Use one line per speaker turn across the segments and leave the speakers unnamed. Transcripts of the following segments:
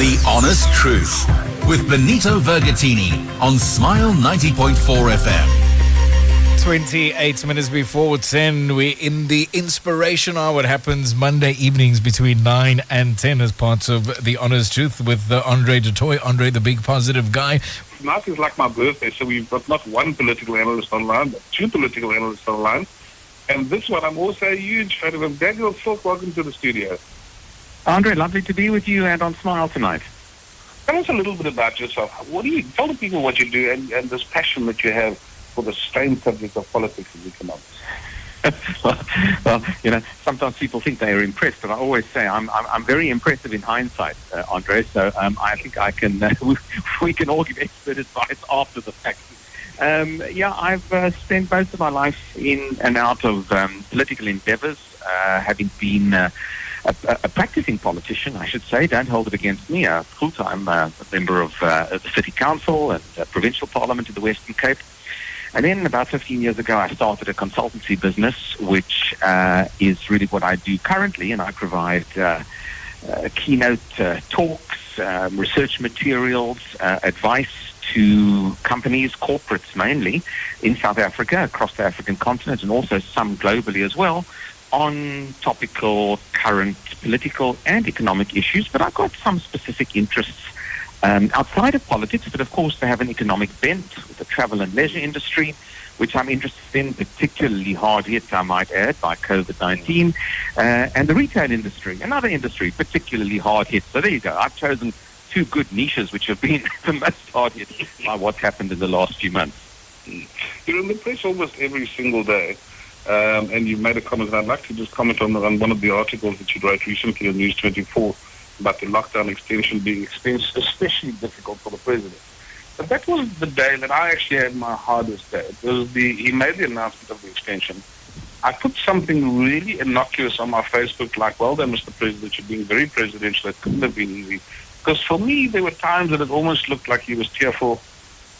The Honest Truth with Benito Vergatini on Smile 90.4 FM.
28 minutes before 10, we're in the Inspiration Hour. It happens Monday evenings between 9 and 10 as part of The Honest Truth with Andre de Toit. Andre, the big positive guy.
Tonight is like my birthday, so we've got not one political analyst online, but two political analysts online. And this one, I'm also a huge fan of him. Daniel Silke, welcome to the studio.
Andre, lovely to be with you and on Smile tonight.
Tell us a little bit about yourself. What do you tell the people what you do and this passion that you have for the strange subject of politics and economics?
well, sometimes people think they are impressed, but I always say I'm very impressive in hindsight, Andre. So I think I can we can all give expert advice after the fact. I've spent most of my life in and out of political endeavors, having been a practicing politician, I should say. Don't hold it against me. A full-time member of the City Council and Provincial Parliament in the Western Cape. And then about 15 years ago, I started a consultancy business, which is really what I do currently. And I provide keynote talks, research materials, advice to companies, corporates mainly, in South Africa, across the African continent, and also some globally as well, on topical, current political and economic issues. But I've got some specific interests outside of politics, but of course they have an economic bent with the travel and leisure industry, which I'm interested in, particularly hard hit, I might add, by COVID-19, and the retail industry, another industry particularly hard hit. So there you go. I've chosen two good niches which have been the most hard hit by what's happened in the last few months.
You're in the press almost every single day. And you made a comment, and I'd like to just comment on one of the articles that you wrote recently on News 24 about the lockdown extension being especially difficult for the president. But that was the day that I actually had my hardest day. It was he made the announcement of the extension. I put something really innocuous on my Facebook, like, well done, Mr. President, you're being very presidential. It couldn't have been easy. Because for me, there were times that it almost looked like he was tearful,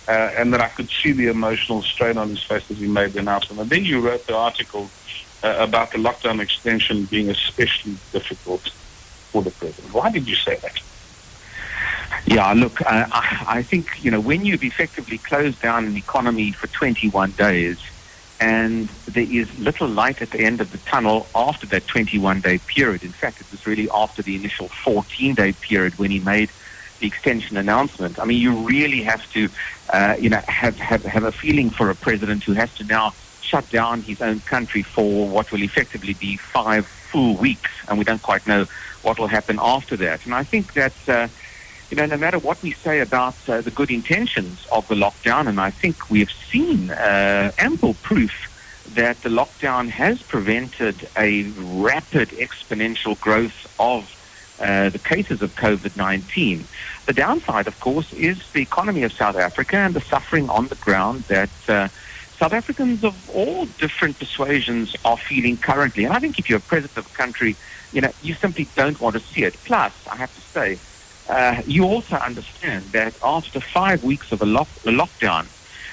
and that I could see the emotional strain on his face as he made the announcement. And then you wrote the article about the lockdown extension being especially difficult for the president. Why did you say that?
Yeah, look, I think, when you've effectively closed down an economy for 21 days and there is little light at the end of the tunnel after that 21-day period. In fact, it was really after the initial 14-day period when he made the extension announcement. I mean, you really have to, have a feeling for a president who has to now shut down his own country for what will effectively be 5 full weeks, and we don't quite know what will happen after that. And I think that, no matter what we say about the good intentions of the lockdown, and I think we have seen ample proof that the lockdown has prevented a rapid exponential growth of the cases of COVID-19. The downside, of course, is the economy of South Africa and the suffering on the ground that South Africans of all different persuasions are feeling currently. And I think if you're a president of a country, you simply don't want to see it. Plus, I have to say, you also understand that after 5 weeks of a lockdown,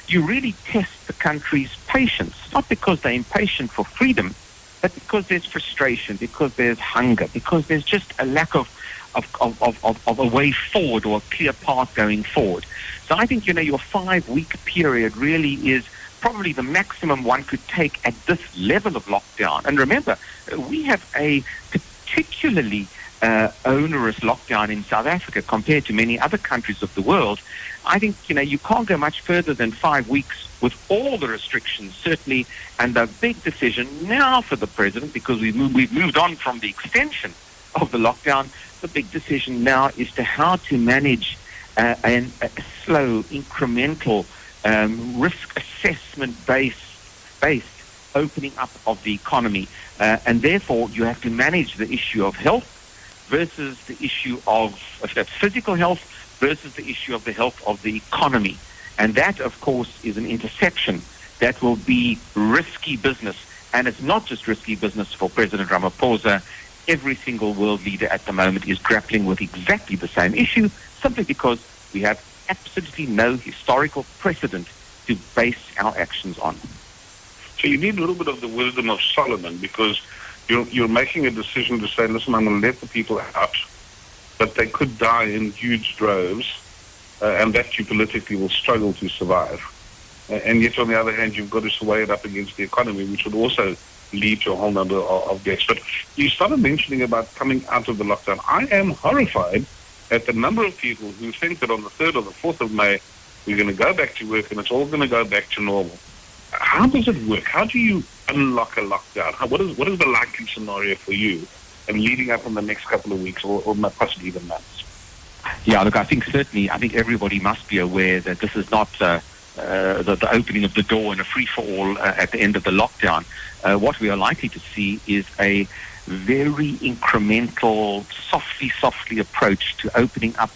you really test the country's patience, not because they're impatient for freedom, but because there's frustration, because there's hunger, because there's just a lack of a way forward or a clear path going forward. So I think, your 5-week period really is probably the maximum one could take at this level of lockdown. And remember, we have a particularly onerous lockdown in South Africa compared to many other countries of the world. I think, you can't go much further than 5 weeks with all the restrictions, certainly, and the big decision now for the president, because we've moved on from the extension of the lockdown, the big decision now is to how to manage a slow, incremental, risk assessment-based opening up of the economy. And therefore, you have to manage the issue of health versus the issue of physical health versus the issue of the health of the economy. And that, of course, is an intersection that will be risky business. And it's not just risky business for President Ramaphosa. Every single world leader at the moment is grappling with exactly the same issue, simply because we have absolutely no historical precedent to base our actions on.
So you need a little bit of the wisdom of Solomon, because you're making a decision to say, listen, I'm going to let the people out but they could die in huge droves, and that you politically will struggle to survive. And yet, on the other hand, you've got to weigh it up against the economy, which would also lead to a whole number of deaths. But you started mentioning about coming out of the lockdown. I am horrified at the number of people who think that on the 3rd or the 4th of May, we're going to go back to work and it's all going to go back to normal. How does it work? How do you unlock a lockdown? What is the likely scenario for you and leading up in the next couple of weeks or possibly even months?
Yeah, look, I think everybody must be aware that this is not the opening of the door and a free-for-all at the end of the lockdown. What we are likely to see is a very incremental, softly approach to opening up,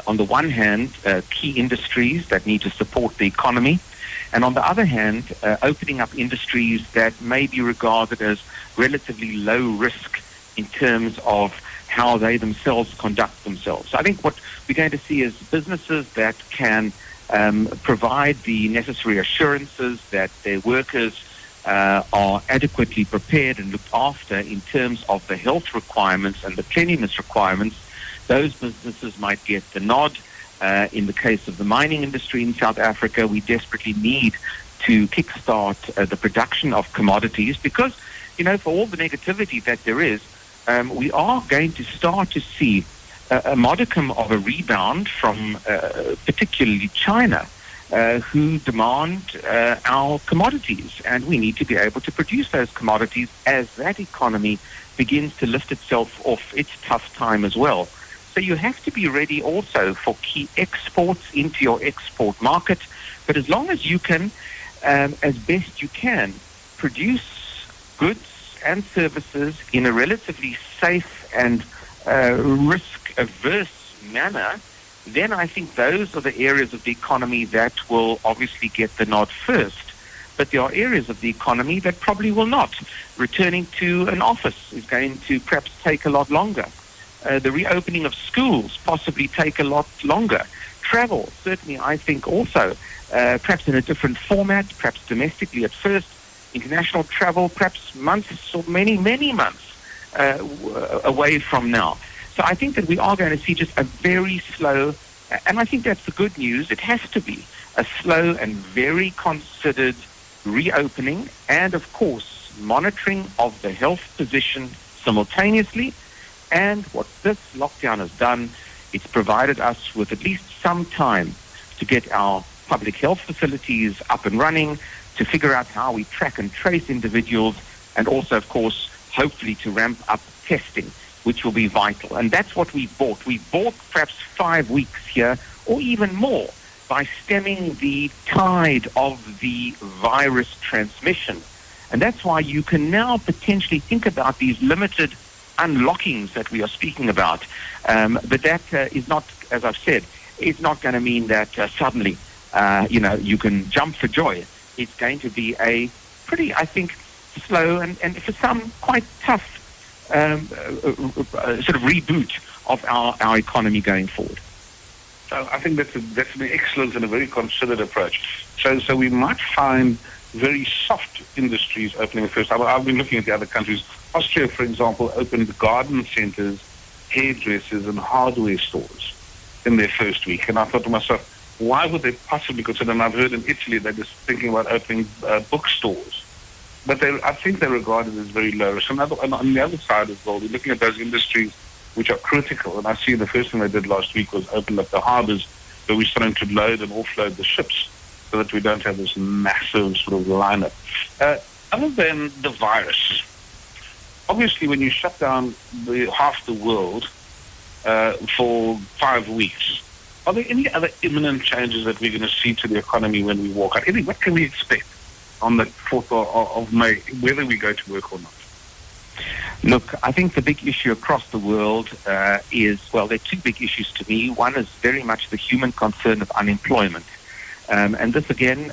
on the one hand, key industries that need to support the economy, and on the other hand, opening up industries that may be regarded as relatively low risk in terms of how they themselves conduct themselves. So I think what we're going to see is businesses that can provide the necessary assurances that their workers are adequately prepared and looked after in terms of the health requirements and the cleanliness requirements. Those businesses might get the nod. In the case of the mining industry in South Africa, we desperately need to kickstart the production of commodities because, for all the negativity that there is, we are going to start to see a modicum of a rebound from particularly China, who demand our commodities. And we need to be able to produce those commodities as that economy begins to lift itself off its tough time as well. So you have to be ready also for key exports into your export market. But as long as you can, as best you can, produce goods and services in a relatively safe and risk-averse manner, then I think those are the areas of the economy that will obviously get the nod first. But there are areas of the economy that probably will not. Returning to an office is going to perhaps take a lot longer. The reopening of schools possibly take a lot longer. Travel, certainly, I think also, perhaps in a different format, perhaps domestically at first. International travel, perhaps months or many, many months away from now. So I think that we are going to see just a very slow, and I think that's the good news, it has to be a slow and very considered reopening and, of course, monitoring of the health position simultaneously. And what this lockdown has done, it's provided us with at least some time to get our public health facilities up and running, to figure out how we track and trace individuals, and also, of course, hopefully to ramp up testing, which will be vital. And that's what we bought. We bought perhaps 5 weeks here, or even more, by stemming the tide of the virus transmission. And that's why you can now potentially think about these limited unlockings that we are speaking about. But that is not, as I've said, it's not going to mean that suddenly, you can jump for joy. It's going to be a pretty, I think, slow and for some quite tough sort of reboot of our economy going forward.
So I think that's an excellent and a very considered approach. So we might find very soft industries opening first. I've been looking at the other countries. Austria, for example, opened garden centers, hairdressers, and hardware stores in their first week. And I thought to myself, why would they possibly consider? And I've heard in Italy they're just thinking about opening bookstores. But I think they're regarded as very low risk. And on the other side as well, we're looking at those industries which are critical. And I see the first thing they did last week was open up the harbors where we're starting to load and offload the ships so that we don't have this massive sort of lineup. Other than the virus, obviously when you shut down half the world for 5 weeks, are there any other imminent changes that we're going to see to the economy when we walk out? What can we expect on the 4th of May, whether we go to work or not?
Look, I think the big issue across the world is, well, there are two big issues to me. One is very much the human concern of unemployment. And this again,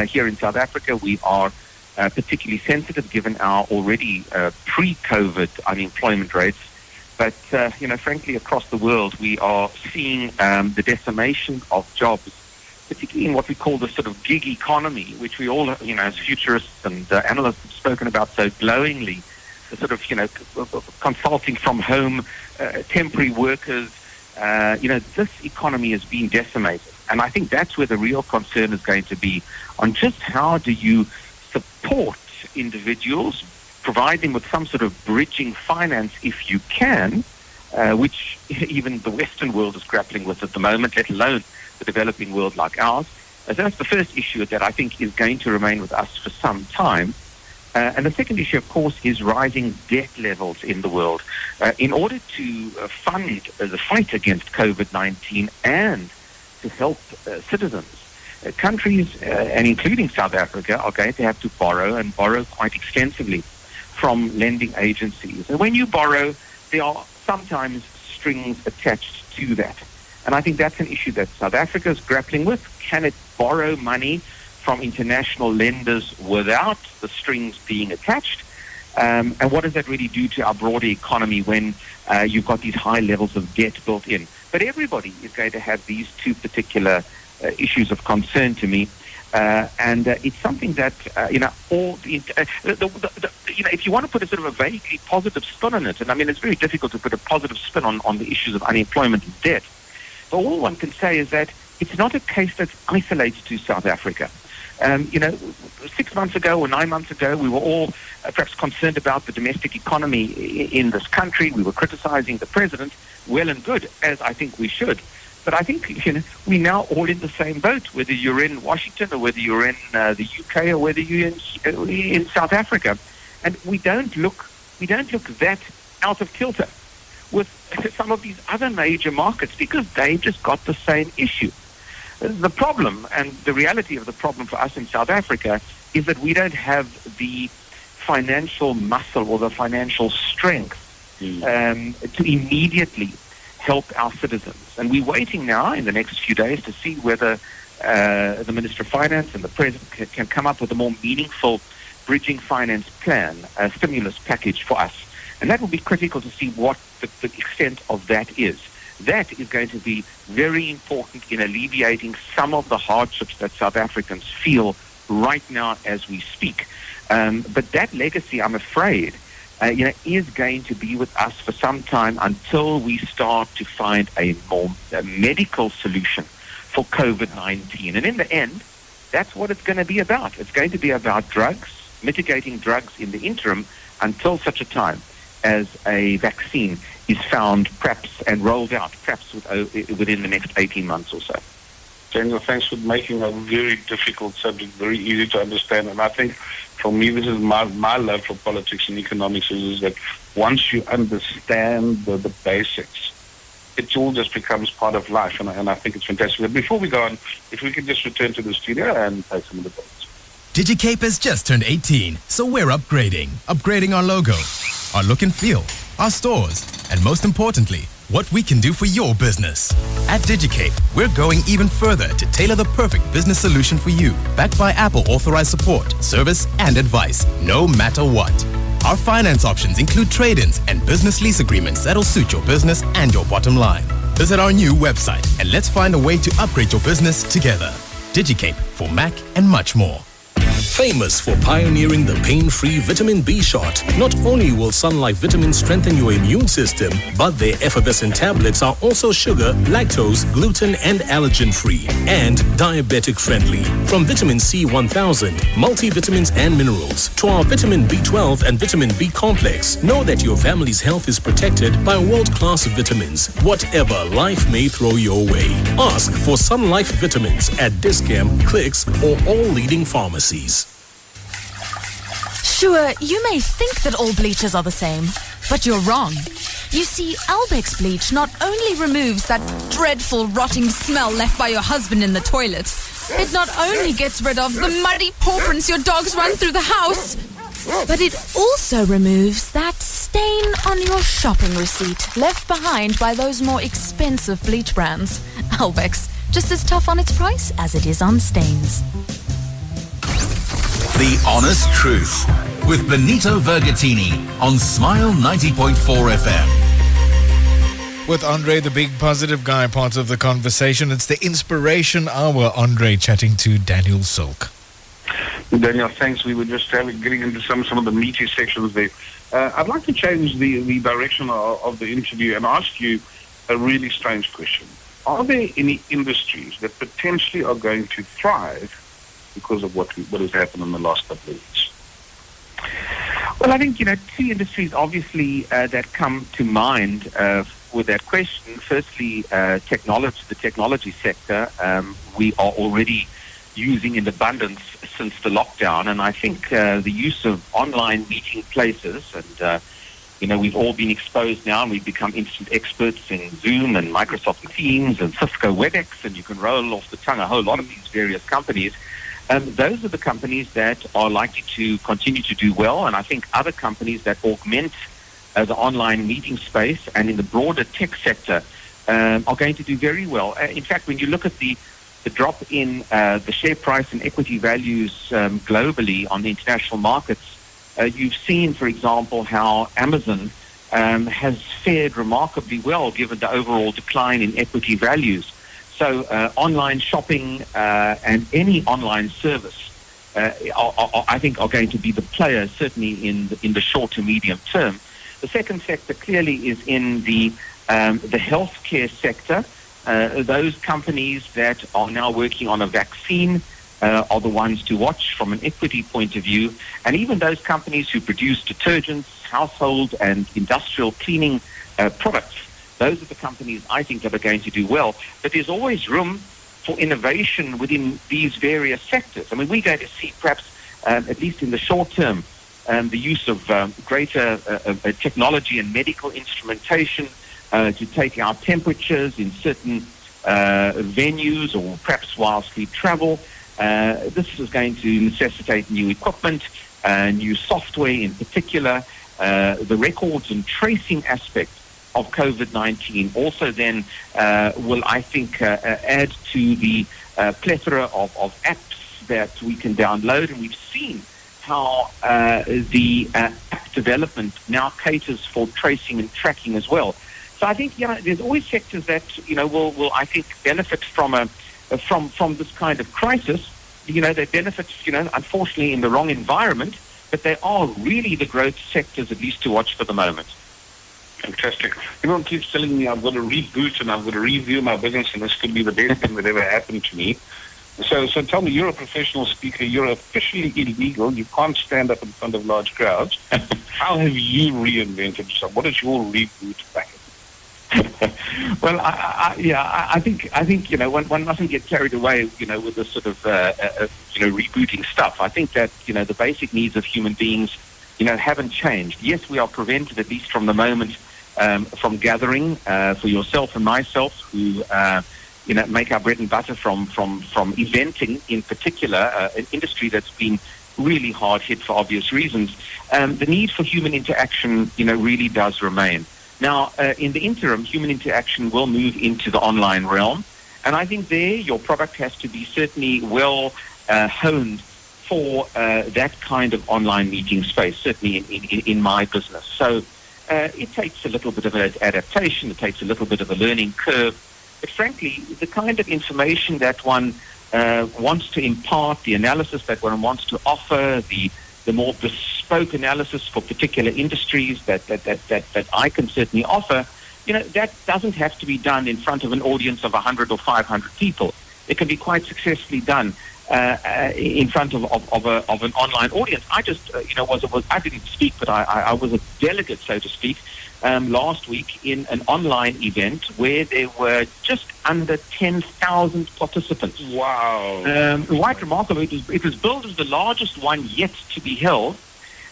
here in South Africa, we are particularly sensitive given our already pre-COVID unemployment rates. But, frankly, across the world, we are seeing the decimation of jobs, particularly in what we call the sort of gig economy, which we all, as futurists and analysts have spoken about so glowingly. sort of, consulting from home, temporary workers. This economy has been decimated. And I think that's where the real concern is going to be on just how do you support individuals, provide them with some sort of bridging finance if you can, which even the Western world is grappling with at the moment, let alone the developing world like ours. So that's the first issue that I think is going to remain with us for some time. And the second issue, of course, is rising debt levels in the world. In order to fund the fight against COVID-19 and to help citizens, countries, and including South Africa, are going to have to borrow and borrow quite extensively from lending agencies. And when you borrow, there are sometimes strings attached to that. And I think that's an issue that South Africa is grappling with. Can it borrow money from international lenders without the strings being attached? And what does that really do to our broader economy when you've got these high levels of debt built in? But everybody is going to have these two particular issues of concern to me. And it's something that, if you want to put a sort of a vaguely positive spin on it, and I mean, it's very difficult to put a positive spin on the issues of unemployment and debt. But all one can say is that it's not a case that's isolated to South Africa. 6 months ago or 9 months ago, we were all perhaps concerned about the domestic economy in this country. We were criticizing the president, well and good, as I think we should. But I think we're now all in the same boat, whether you're in Washington or whether you're in the UK or whether you're in South Africa, and we don't look that out of kilter with some of these other major markets because they've just got the same issue. The problem and the reality of the problem for us in South Africa is that we don't have the financial muscle or the financial strength to immediately help our citizens. And we're waiting now in the next few days to see whether the Minister of Finance and the President can come up with a more meaningful bridging finance plan, a stimulus package for us. And that will be critical to see what the extent of that is. That is going to be very important in alleviating some of the hardships that South Africans feel right now as we speak. But that legacy, I'm afraid, is going to be with us for some time until we start to find a more medical solution for COVID-19. And in the end, that's what it's going to be about. It's going to be about drugs, mitigating drugs in the interim until such a time as a vaccine is found, perhaps, and rolled out, perhaps within the next 18 months or so.
Daniel, thanks for making a very difficult subject very easy to understand. And I think, for me, this is my love for politics and economics is that once you understand the basics, it all just becomes part of life. And I think it's fantastic. But before we go on, if we could just return to the studio and play some of the votes.
DigiCape has just turned 18, so we're upgrading. Upgrading our logo, our look and feel, our stores, and most importantly, what we can do for your business. At DigiCape, we're going even further to tailor the perfect business solution for you, backed by Apple authorized support, service, and advice, no matter what. Our finance options include trade-ins and business lease agreements that'll suit your business and your bottom line. Visit our new website and let's find a way to upgrade your business together. DigiCape for Mac and much more.
Famous for pioneering the pain-free vitamin B shot, not only will Sun Life vitamins strengthen your immune system, but their effervescent tablets are also sugar, lactose, gluten, and allergen-free, and diabetic-friendly. From vitamin C 1000, multivitamins and minerals, to our vitamin B12 and vitamin B complex, know that your family's health is protected by world-class vitamins, whatever life may throw your way. Ask for Sun Life vitamins at Discam, Clicks, or all leading pharmacies.
Sure, you may think that all bleaches are the same, but you're wrong. You see, Albex bleach not only removes that dreadful rotting smell left by your husband in the toilet, it not only gets rid of the muddy paw prints your dogs run through the house, but it also removes that stain on your shopping receipt left behind by those more expensive bleach brands. Albex, just as tough on its price as it is on stains.
The Honest Truth with Benito Vergatini on Smile 90.4 FM.
With Andre, the big positive guy, part of the conversation. It's the Inspiration Hour. Andre chatting to Daniel Silke.
Daniel, thanks. We were just getting into some of the meaty sections there. I'd like to change the direction of the interview and ask you a really strange question. Are there any industries that potentially are going to thrive because of what has happened in the last couple of weeks?
Well, I think, two industries obviously that come to mind with that question. Firstly, technology, the technology sector, we are already using in abundance since the lockdown. And I think the use of online meeting places, and, we've all been exposed now and we've become instant experts in Zoom and Microsoft Teams and Cisco WebEx, and you can roll off the tongue a whole lot of these various companies. Those are the companies that are likely to continue to do well, and I think other companies that augment the online meeting space and in the broader tech sector are going to do very well. In fact, when you look at the drop in the share price and equity values globally on the international markets, you've seen, for example, how Amazon has fared remarkably well given the overall decline in equity values. So online shopping and any online service, I think, are going to be the players, certainly in the short to medium term. The second sector clearly is in the healthcare sector. Those companies that are now working on a vaccine are the ones to watch from an equity point of view. And even those companies who produce detergents, household and industrial cleaning products, those are the companies I think that are going to do well. But there's always room for innovation within these various sectors. I mean, we're going to see perhaps, at least in the short term, the use of greater technology and medical instrumentation to take our temperatures in certain venues or perhaps whilst we travel. This is going to necessitate new equipment, new software in particular. The records and tracing aspect of COVID-19 also then will, I think, add to the plethora of apps that we can download. And we've seen how the app development now caters for tracing and tracking as well. So I think, there's always sectors that, will I think, benefit from this kind of crisis. They benefit, unfortunately in the wrong environment, but they are really the growth sectors, at least to watch for the moment.
Fantastic. Everyone keeps telling me I've got to reboot and I've got to review my business, and this could be the best thing that ever happened to me. So tell me, you're a professional speaker. You're officially illegal. You can't stand up in front of large crowds. How have you reinvented yourself? What is your reboot back?
Well, I think one mustn't get carried away, with this sort of rebooting stuff. I think that the basic needs of human beings, haven't changed. Yes, we are prevented, at least from the moment, from gathering for yourself and myself, who make our bread and butter from eventing in particular, an industry that's been really hard hit for obvious reasons. The need for human interaction, really does remain. Now, in the interim, human interaction will move into the online realm. And I think there your product has to be certainly well honed for that kind of online meeting space, certainly in my business. So it takes a little bit of an adaptation. It takes a little bit of a learning curve. But frankly, the kind of information that one wants to impart, the analysis that one wants to offer, the more bespoke analysis for particular industries that I can certainly offer, that doesn't have to be done in front of an audience of 100 or 500 people. It can be quite successfully done in front of an online audience. I just, I didn't speak, but I was a delegate, so to speak, last week in an online event where there were just under 10,000 participants.
Wow.
Quite remarkable. It was billed as the largest one yet to be held,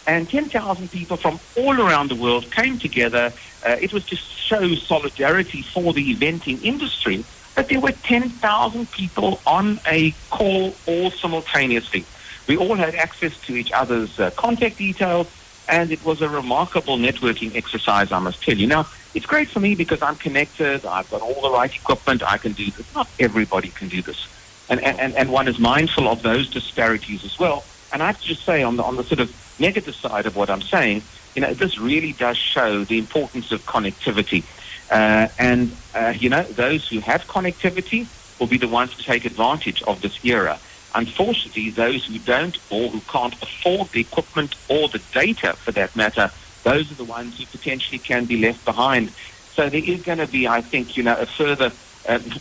and 10,000 people from all around the world came together. It was to show solidarity for the eventing industry, but there were 10,000 people on a call all simultaneously. We all had access to each other's contact details, and it was a remarkable networking exercise, I must tell you. Now, it's great for me because I'm connected, I've got all the right equipment, I can do this. Not everybody can do this. And one is mindful of those disparities as well. And I have to just say, on the sort of negative side of what I'm saying, this really does show the importance of connectivity. Those who have connectivity will be the ones to take advantage of this era. Unfortunately, those who don't or who can't afford the equipment or the data, for that matter, those are the ones who potentially can be left behind. So there is going to be, I think, a further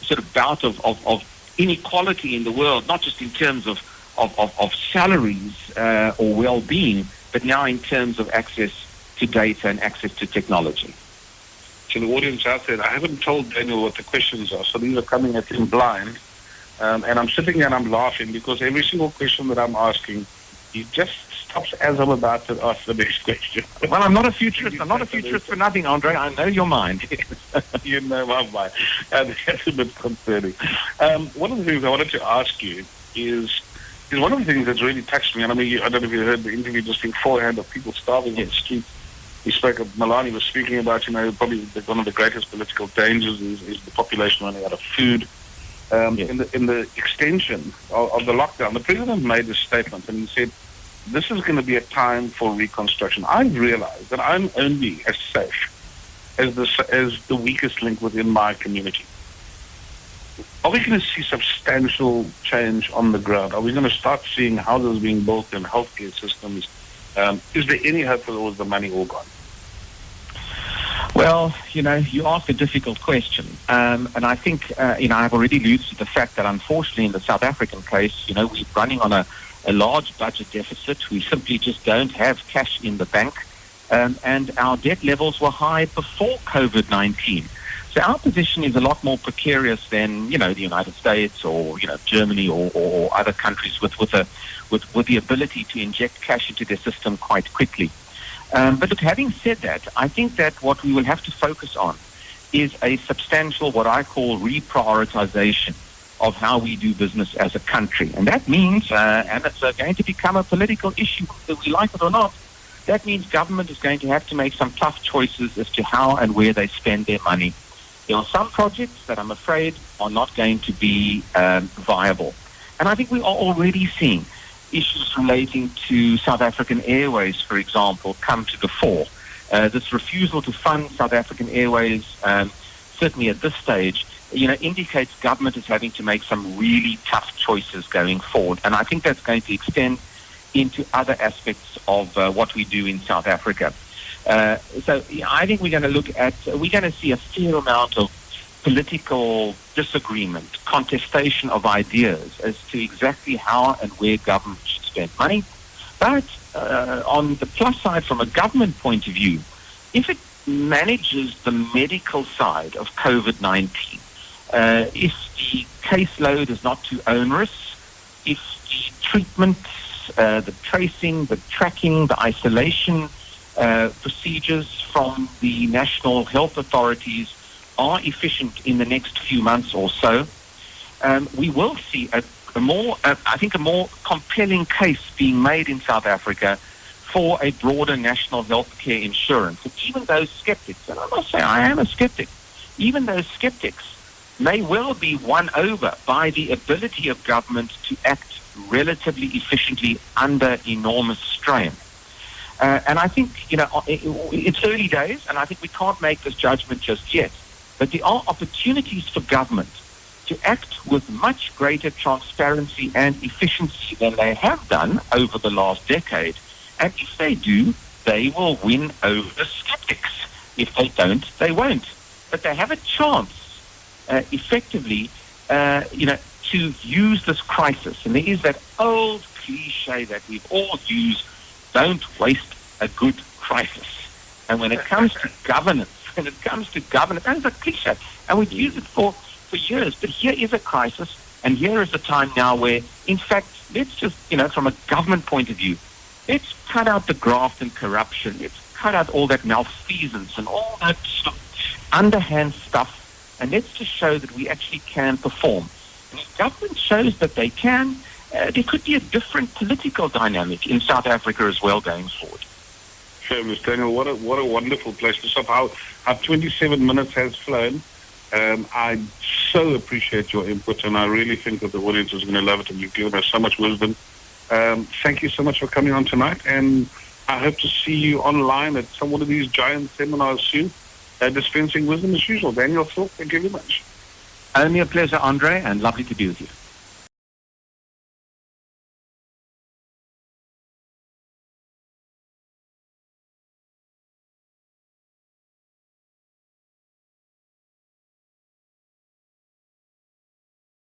sort of bout of inequality in the world, not just in terms of salaries or well-being, but now in terms of access to data and access to technology.
To the audience out there, I haven't told Daniel what the questions are, so these are coming at him blind. And I'm sitting here and I'm laughing because every single question that I'm asking, he just stops as I'm about to ask the next question.
Well, I'm not a futurist. I'm not a futurist for nothing, Andre. I know your mind.
You know my mind. And that's a bit concerning. One of the things I wanted to ask you is one of the things that's really touched me, and I mean, I don't know if you heard the interview just beforehand of people starving on the street. He spoke of, Malani was speaking about, probably one of the greatest political dangers is the population running out of food. In the extension of the lockdown, the president made a statement and he said, this is going to be a time for reconstruction. I've realized that I'm only as safe as the weakest link within my community. Are we going to see substantial change on the ground? Are we going to start seeing houses being built in healthcare systems? Is there any hope for all the money all gone?
Well, you ask a difficult question. And I think, I've already alluded to the fact that unfortunately in the South African case, we're running on a large budget deficit. We simply just don't have cash in the bank. And our debt levels were high before COVID-19. So our position is a lot more precarious than, the United States or, Germany or other countries with the ability to inject cash into their system quite quickly. But look, having said that, I think that what we will have to focus on is a substantial, what I call reprioritization of how we do business as a country. And that means, and it's going to become a political issue whether we like it or not, that means government is going to have to make some tough choices as to how and where they spend their money. There are some projects that I'm afraid are not going to be viable. And I think we are already seeing issues relating to South African Airways, for example, come to the fore. This refusal to fund South African Airways, certainly at this stage, indicates government is having to make some really tough choices going forward. And I think that's going to extend into other aspects of what we do in South Africa. So I think we're going to see a fair amount of political disagreement, contestation of ideas as to exactly how and where government should spend money. But on the plus side, from a government point of view, if it manages the medical side of COVID-19, if the caseload is not too onerous, if the treatments, the tracing, the tracking, the isolation procedures from the national health authorities are efficient in the next few months or so, we will see a more compelling case being made in South Africa for a broader national health care insurance. And even those skeptics, and I must say I am a skeptic, even those skeptics may well be won over by the ability of government to act relatively efficiently under enormous strain. And I think, it's early days, and I think we can't make this judgment just yet. But there are opportunities for government to act with much greater transparency and efficiency than they have done over the last decade. And if they do, they will win over skeptics. If they don't, they won't. But they have a chance, effectively, to use this crisis. And there is that old cliche that we've all used, don't waste a good crisis. And when it comes to governance, and it's a cliche, and we've used it for years, but here is a crisis, and here is a time now where, in fact, let's just, from a government point of view, let's cut out the graft and corruption, let's cut out all that malfeasance and all that sort of underhand stuff, and let's just show that we actually can perform. And if government shows that they can, there could be a different political dynamic in South Africa as well going forward.
Mr. Daniel, what a wonderful place to stop. Our 27 minutes has flown. I so appreciate your input, and I really think that the audience is going to love it, and you've given us so much wisdom. Thank you so much for coming on tonight, and I hope to see you online at some one of these giant seminars soon, dispensing wisdom as usual. Daniel, Silke, thank you very much.
Only a pleasure, Andre, and lovely to be with you.